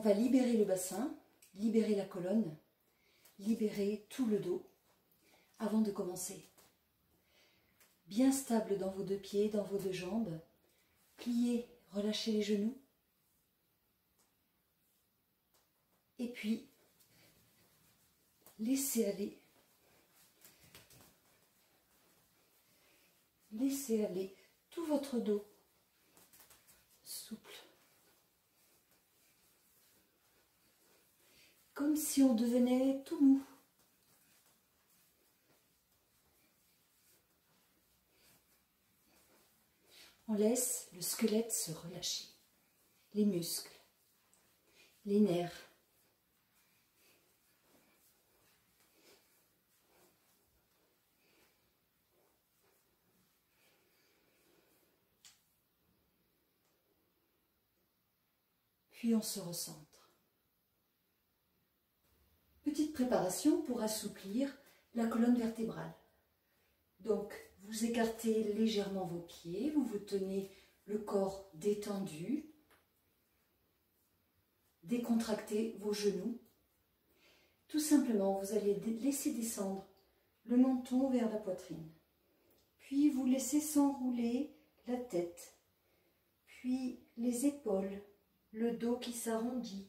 va libérer le bassin, libérer la colonne, libérer tout le dos avant de commencer. Bien stable dans vos deux pieds, dans vos deux jambes. Pliez, relâchez les genoux. Et puis, laissez aller. Laissez aller tout votre dos souple. Comme si on devenait tout mou. On laisse le squelette se relâcher, les muscles, les nerfs. Puis on se recentre. Petite préparation pour assouplir la colonne vertébrale. Donc, vous écartez légèrement vos pieds, vous vous tenez le corps détendu, décontractez vos genoux. Tout simplement, vous allez laisser descendre le menton vers la poitrine. Puis vous laissez s'enrouler la tête, puis les épaules, le dos qui s'arrondit,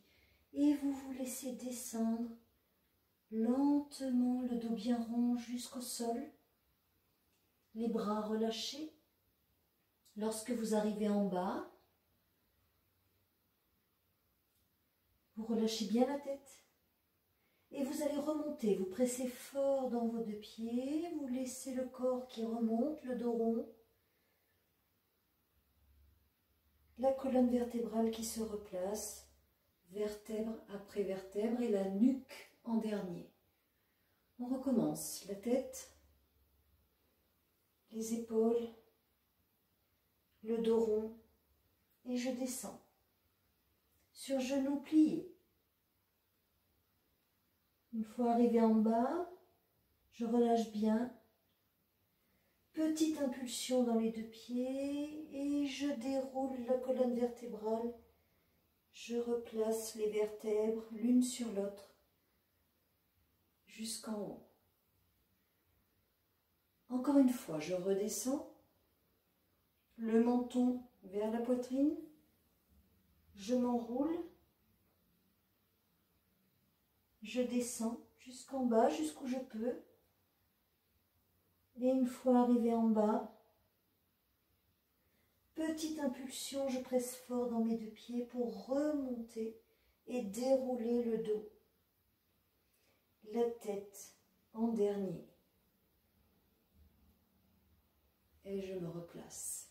et vous vous laissez descendre lentement, le dos bien rond jusqu'au sol, les bras relâchés. Lorsque vous arrivez en bas, vous relâchez bien la tête et vous allez remonter. Vous pressez fort dans vos deux pieds, vous laissez le corps qui remonte, le dos rond, la colonne vertébrale qui se replace, vertèbre après vertèbre et la nuque en dernier. On recommence, la tête, les épaules, le dos rond et je descends. Sur genoux pliés. Une fois arrivé en bas, je relâche bien. Petite impulsion dans les deux pieds et je déroule la colonne vertébrale. Je replace les vertèbres l'une sur l'autre jusqu'en haut. Encore une fois, je redescends, le menton vers la poitrine, je m'enroule, je descends jusqu'en bas, jusqu'où je peux. Et une fois arrivé en bas, petite impulsion, je presse fort dans mes deux pieds pour remonter et dérouler le dos. La tête en dernier. Et je me replace.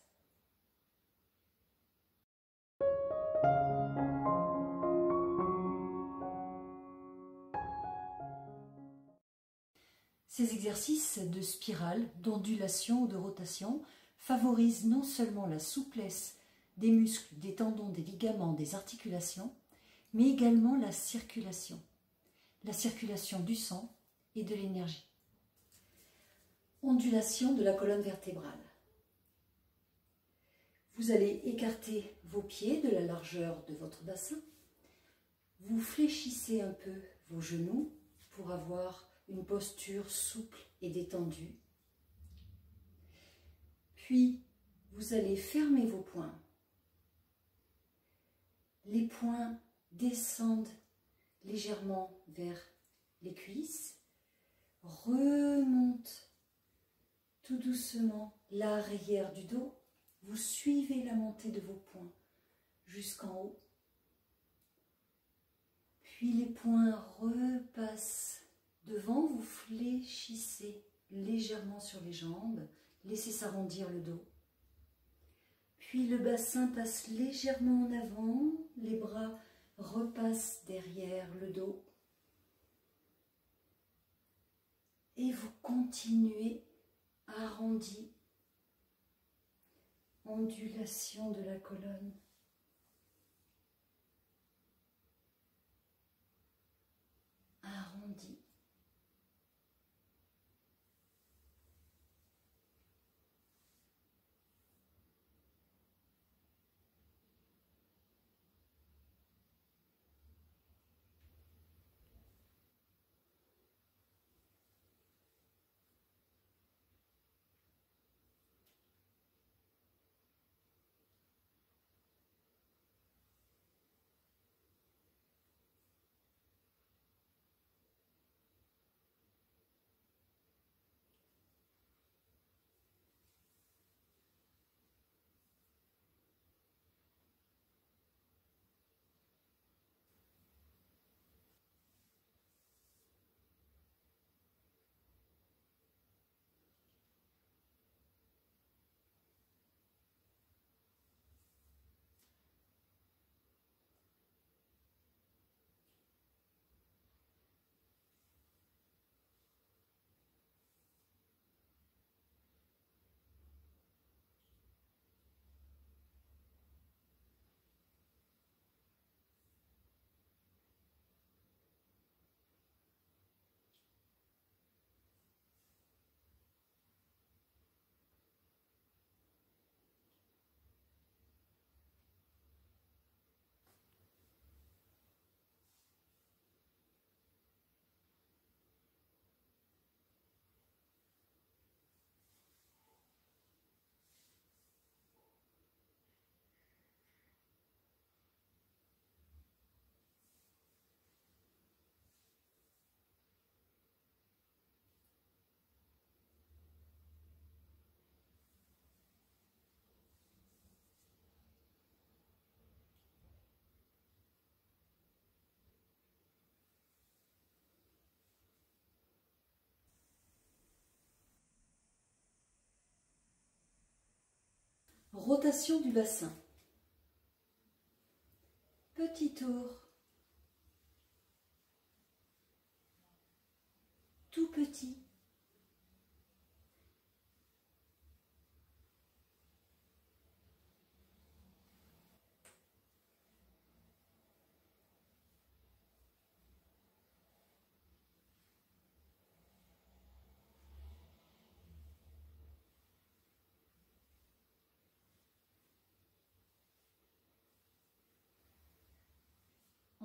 Ces exercices de spirale, d'ondulation ou de rotation favorisent non seulement la souplesse des muscles, des tendons, des ligaments, des articulations, mais également la circulation du sang et de l'énergie. Ondulation de la colonne vertébrale. Vous allez écarter vos pieds de la largeur de votre bassin. Vous fléchissez un peu vos genoux pour avoir une posture souple et détendue. Puis, vous allez fermer vos poings. Les poings descendent légèrement vers les cuisses, remontent tout doucement l'arrière du dos. Vous suivez la montée de vos poings jusqu'en haut. Puis les poings repassent devant, vous fléchissez légèrement sur les jambes, laissez s'arrondir le dos. Puis le bassin passe légèrement en avant, les bras repassent derrière le dos. Et vous continuez arrondi. Ondulation de la colonne. Arrondi. rotation du bassin. Petit tour. Tout petit.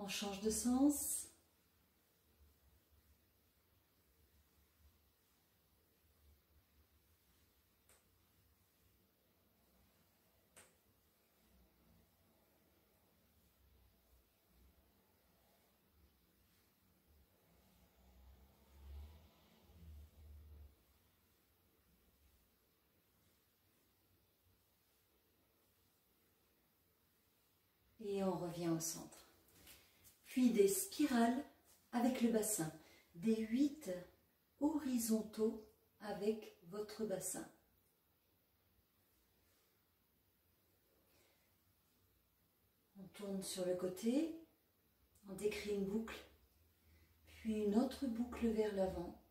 On change de sens. Et on revient au centre. Puis des spirales avec le bassin. Des 8 horizontaux avec votre bassin. On tourne sur le côté, on décrit une boucle, puis une autre boucle vers l'avant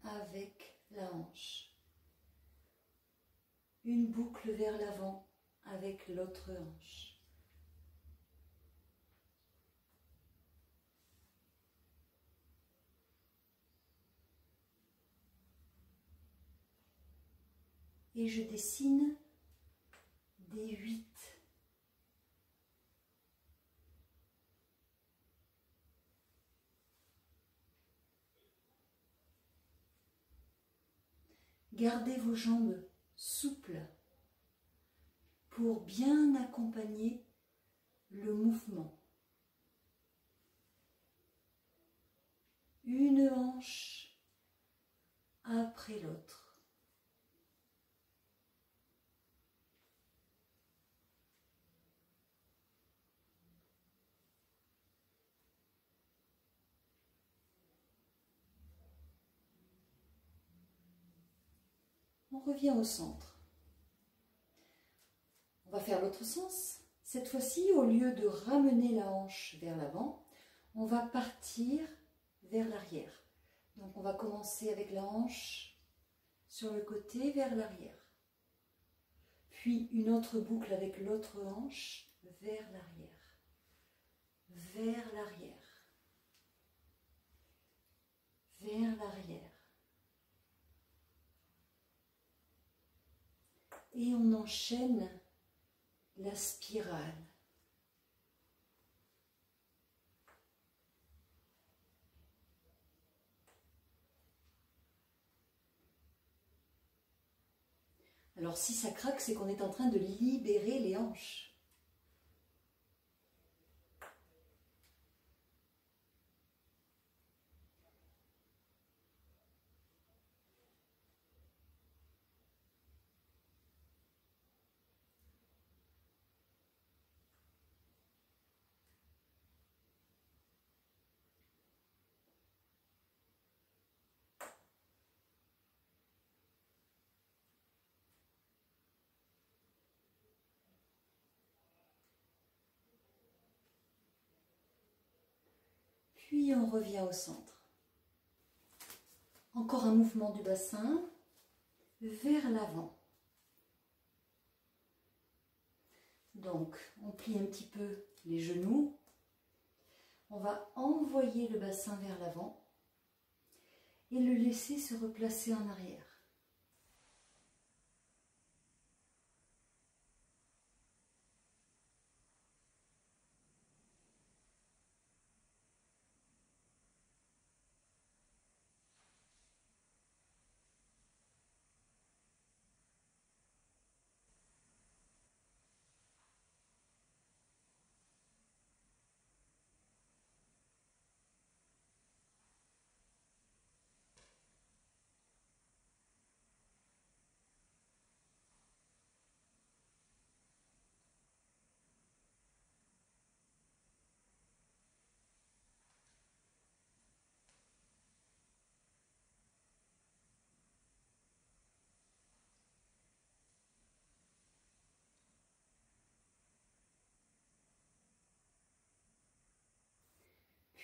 avec la hanche. Une boucle vers l'avant avec l'autre hanche. Et je dessine des 8. Gardez vos jambes souples pour bien accompagner le mouvement. Une hanche après l'autre. On revient au centre. On va faire l'autre sens. Cette fois-ci, au lieu de ramener la hanche vers l'avant, on va partir vers l'arrière. Donc on va commencer avec la hanche sur le côté vers l'arrière. Puis une autre boucle avec l'autre hanche vers l'arrière. Vers l'arrière. Vers l'arrière. Et on enchaîne la spirale. Alors si ça craque, c'est qu'on est en train de libérer les hanches. Puis on revient au centre. Encore un mouvement du bassin vers l'avant. Donc, on plie un petit peu les genoux. On va envoyer le bassin vers l'avant et le laisser se replacer en arrière.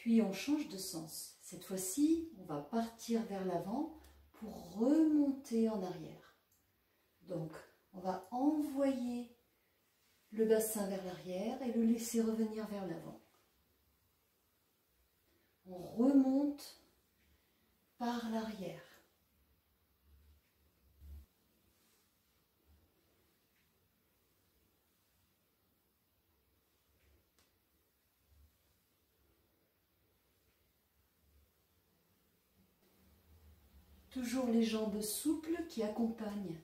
Puis on change de sens. Cette fois-ci, on va partir vers l'avant pour remonter en arrière. Donc, on va envoyer le bassin vers l'arrière et le laisser revenir vers l'avant. On remonte par l'arrière. Toujours les jambes souples qui accompagnent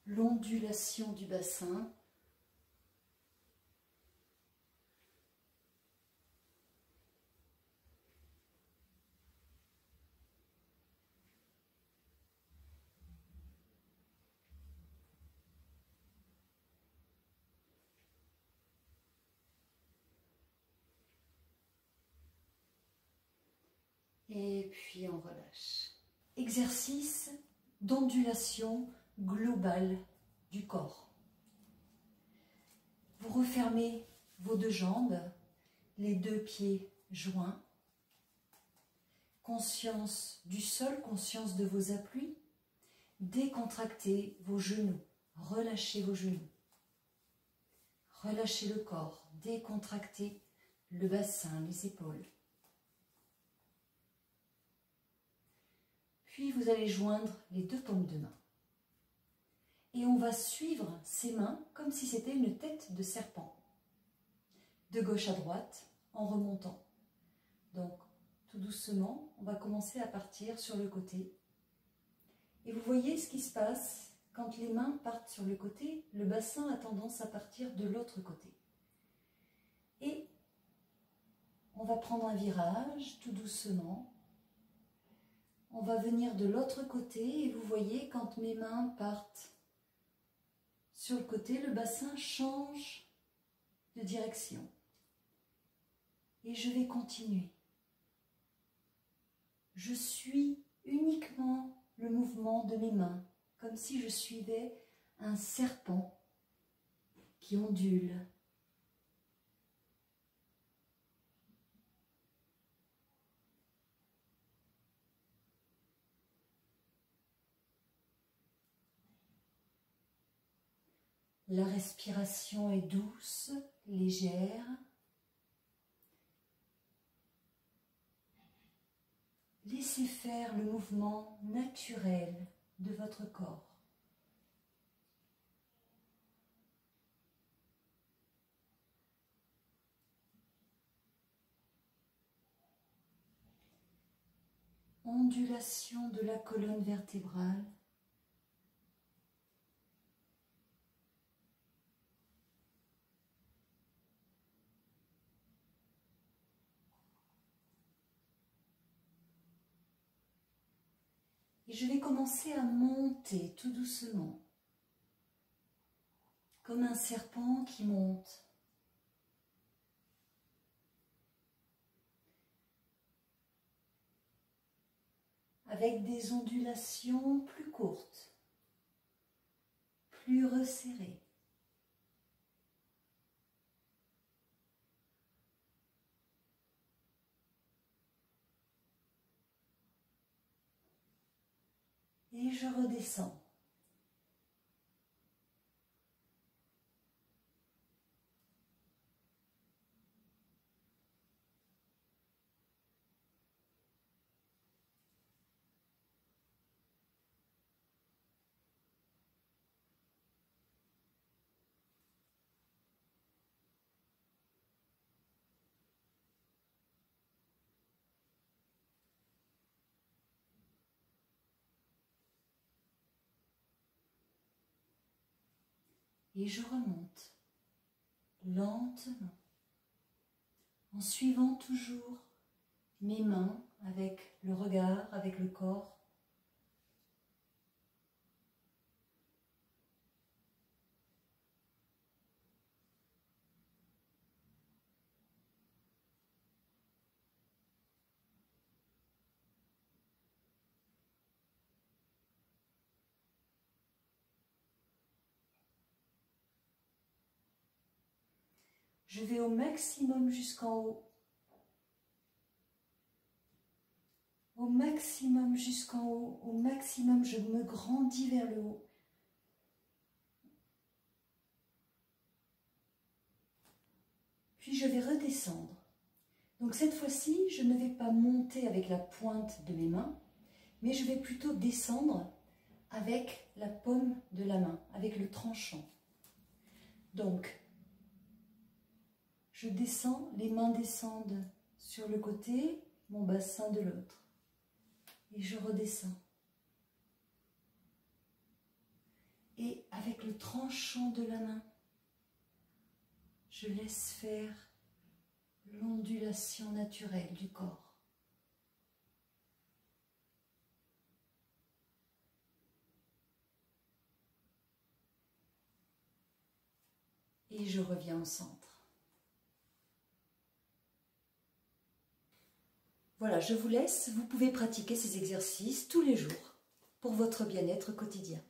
l'ondulation du bassin. Et puis on relâche. Exercice d'ondulation globale du corps. Vous refermez vos deux jambes, les deux pieds joints. Conscience du sol, conscience de vos appuis. Décontractez vos genoux, relâchez vos genoux. Relâchez le corps, décontractez le bassin, les épaules. Puis vous allez joindre les deux paumes de main. Et on va suivre ces mains comme si c'était une tête de serpent. De gauche à droite, en remontant. Donc, tout doucement, on va commencer à partir sur le côté. Et vous voyez ce qui se passe quand les mains partent sur le côté, le bassin a tendance à partir de l'autre côté. Et on va prendre un virage tout doucement. On va venir de l'autre côté et vous voyez quand mes mains partent sur le côté, le bassin change de direction. Et je vais continuer. Je suis uniquement le mouvement de mes mains, comme si je suivais un serpent qui ondule. La respiration est douce, légère. Laissez faire le mouvement naturel de votre corps. Ondulation de la colonne vertébrale. Et je vais commencer à monter tout doucement, comme un serpent qui monte. Avec des ondulations plus courtes, plus resserrées. Et je redescends. Et je remonte lentement, en suivant toujours mes mains avec le regard, avec le corps. Je vais au maximum jusqu'en haut. au maximum jusqu'en haut, au maximum, je me grandis vers le haut. Puis je vais redescendre. Donc cette fois-ci, je ne vais pas monter avec la pointe de mes mains, mais je vais plutôt descendre avec la paume de la main, avec le tranchant. Donc, je descends, les mains descendent sur le côté, mon bassin de l'autre. Et je redescends. Et avec le tranchant de la main, je laisse faire l'ondulation naturelle du corps. Et je reviens au centre. Voilà, je vous laisse. Vous pouvez pratiquer ces exercices tous les jours pour votre bien-être quotidien.